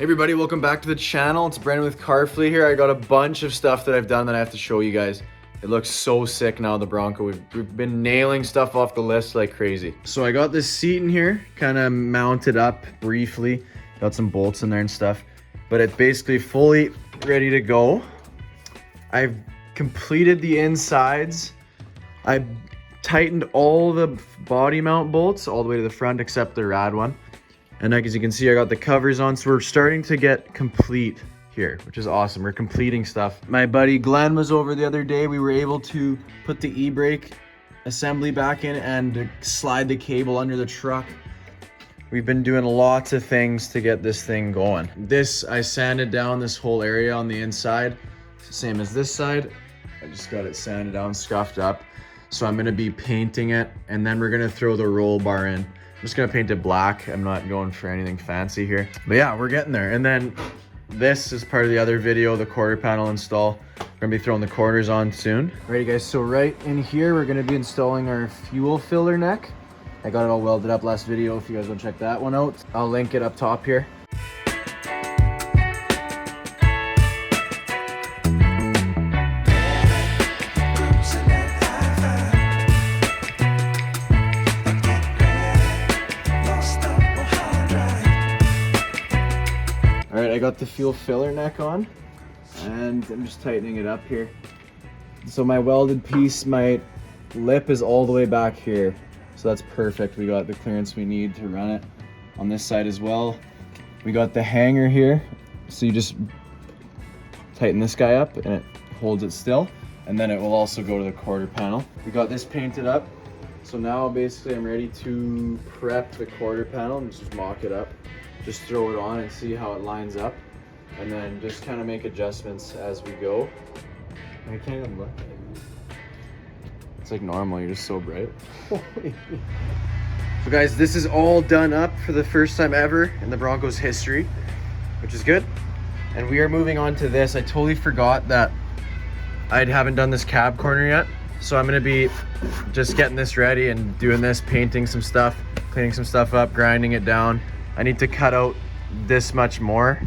Everybody, welcome back to the channel. It's Brandon with Carfleet here. I got a bunch of stuff that I've done that I have to show you guys. It looks so sick now, the Bronco. We've been nailing stuff off the list like crazy. So I got this seat in here, kind of mounted up briefly. Got some bolts in there and stuff, but it's basically fully ready to go. I've completed the insides. I tightened all the body mount bolts all the way to the front except the rad one. And as you can see, I got the covers on, so we're starting to get complete here, which is awesome. We're completing stuff. My buddy Glenn was over the other day. We were able to put the e-brake assembly back in and slide the cable under the truck. We've been doing lots of things to get this thing going. I sanded down this whole area on the inside, same as this side. I just got it sanded down, scuffed up. So I'm gonna be painting it, and then we're gonna throw the roll bar in. I'm just gonna paint it black. I'm not going for anything fancy here. But yeah, we're getting there. And then this is part of the other video, the quarter panel install. We're gonna be throwing the quarters on soon. Alrighty guys, so right in here, we're gonna be installing our fuel filler neck. I got it all welded up last video if you guys wanna check that one out. I'll link it up top here. All right, I got the fuel filler neck on and I'm just tightening it up here. So my welded piece, my lip is all the way back here. So that's perfect. We got the clearance we need to run it on this side as well. We got the hanger here. So you just tighten this guy up and it holds it still. And then it will also go to the quarter panel. We got this painted up. So now basically I'm ready to prep the quarter panel and just mock it up. Just throw it on and see how it lines up, and then just kind of make adjustments as we go. I can't even look. It's like normal, you're just so bright. So guys, this is all done up for the first time ever in the Broncos history, which is good. And we are moving on to this. I totally forgot that I haven't done this cab corner yet. So I'm gonna be just getting this ready and doing this, painting some stuff, cleaning some stuff up, grinding it down. I need to cut out this much more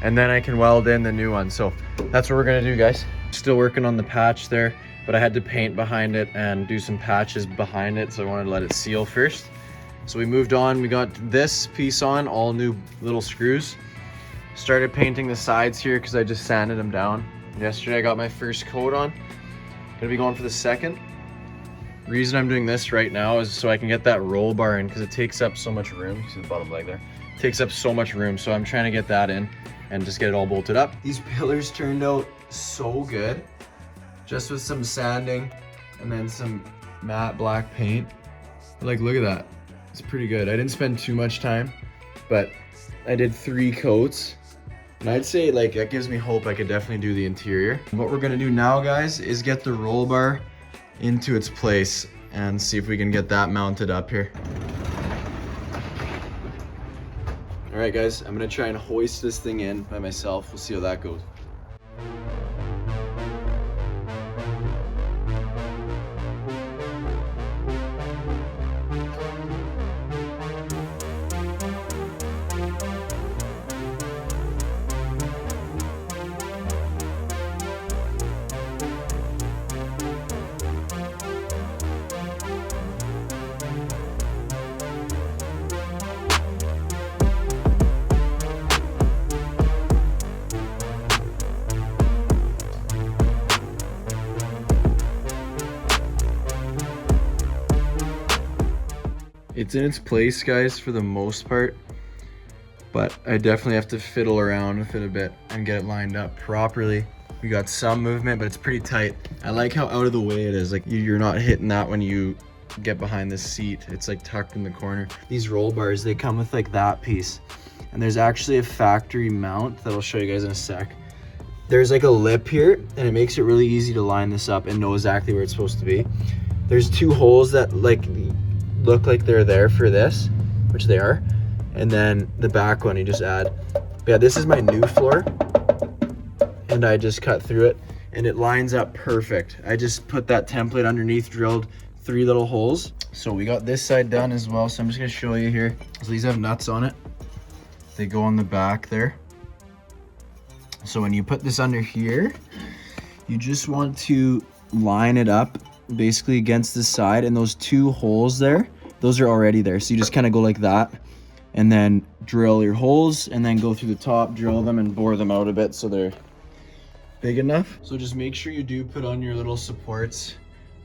and then I can weld in the new one. So that's what we're gonna do, guys. Still working on the patch there, but I had to paint behind it and do some patches behind it. So I wanted to let it seal first. So we moved on, we got this piece on, all new little screws. Started painting the sides here because I just sanded them down. Yesterday I got my first coat on. Gonna be going for the second. Reason I'm doing this right now is so I can get that roll bar in because it takes up so much room. You see the bottom leg there? It takes up so much room, so I'm trying to get that in and just get it all bolted up. These pillars turned out so good, just with some sanding and then some matte black paint. Like, look at that. It's pretty good. I didn't spend too much time, but I did 3 coats. And I'd say like that gives me hope I could definitely do the interior. What we're gonna do now, guys, is get the roll bar into its place and see if we can get that mounted up here. All right, guys, I'm gonna try and hoist this thing in by myself. We'll see how that goes. It's in its place, guys, for the most part, but I definitely have to fiddle around with it a bit and get it lined up properly. We got some movement, but it's pretty tight. I like how out of the way it is. Like, you're not hitting that when you get behind this seat. It's like tucked in the corner. These roll bars, they come with like that piece, and there's actually a factory mount that I'll show you guys in a sec. There's like a lip here, and it makes it really easy to line this up and know exactly where it's supposed to be. There's 2 holes that like look like they're there for this, which they are, and then the back one you just add. But yeah, this is my new floor, and I just cut through it and it lines up perfect. I just put that template underneath, drilled 3 little holes. So we got this side done as well, so I'm just gonna show you here. So these have nuts on it, They go on the back there. So when you put this under here, you just want to line it up basically against the side, and those 2 holes there, those are already there. So you just kind of go like that and then drill your holes and then go through the top, drill them and bore them out a bit so they're big enough. So just make sure you do put on your little supports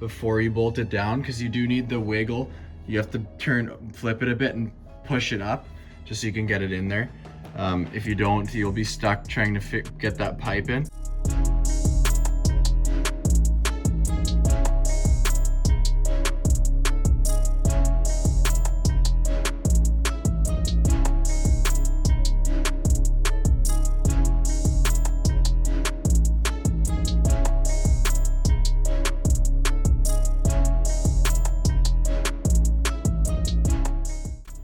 before you bolt it down, because you do need the wiggle. You have to flip it a bit and push it up just so you can get it in there. If you don't, you'll be stuck trying to get that pipe in.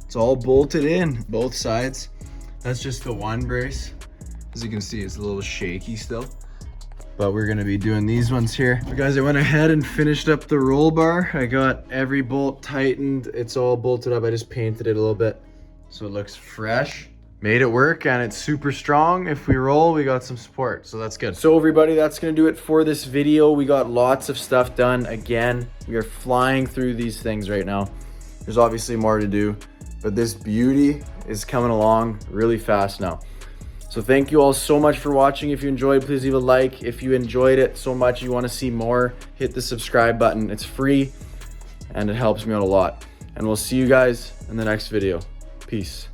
It's all bolted in, both sides. That's just the one brace. As you can see, it's a little shaky still, but we're gonna be doing these ones here. So guys, I went ahead and finished up the roll bar. I got every bolt tightened. It's all bolted up. I just painted it a little bit so it looks fresh. Made it work, and it's super strong. If we roll, we got some support, so that's good. So everybody, that's gonna do it for this video. We got lots of stuff done. Again, we are flying through these things right now. There's obviously more to do, but this beauty is coming along really fast now. So thank you all so much for watching. If you enjoyed, please leave a like. If you enjoyed it so much, you want to see more, hit the subscribe button. It's free and it helps me out a lot. And we'll see you guys in the next video. Peace.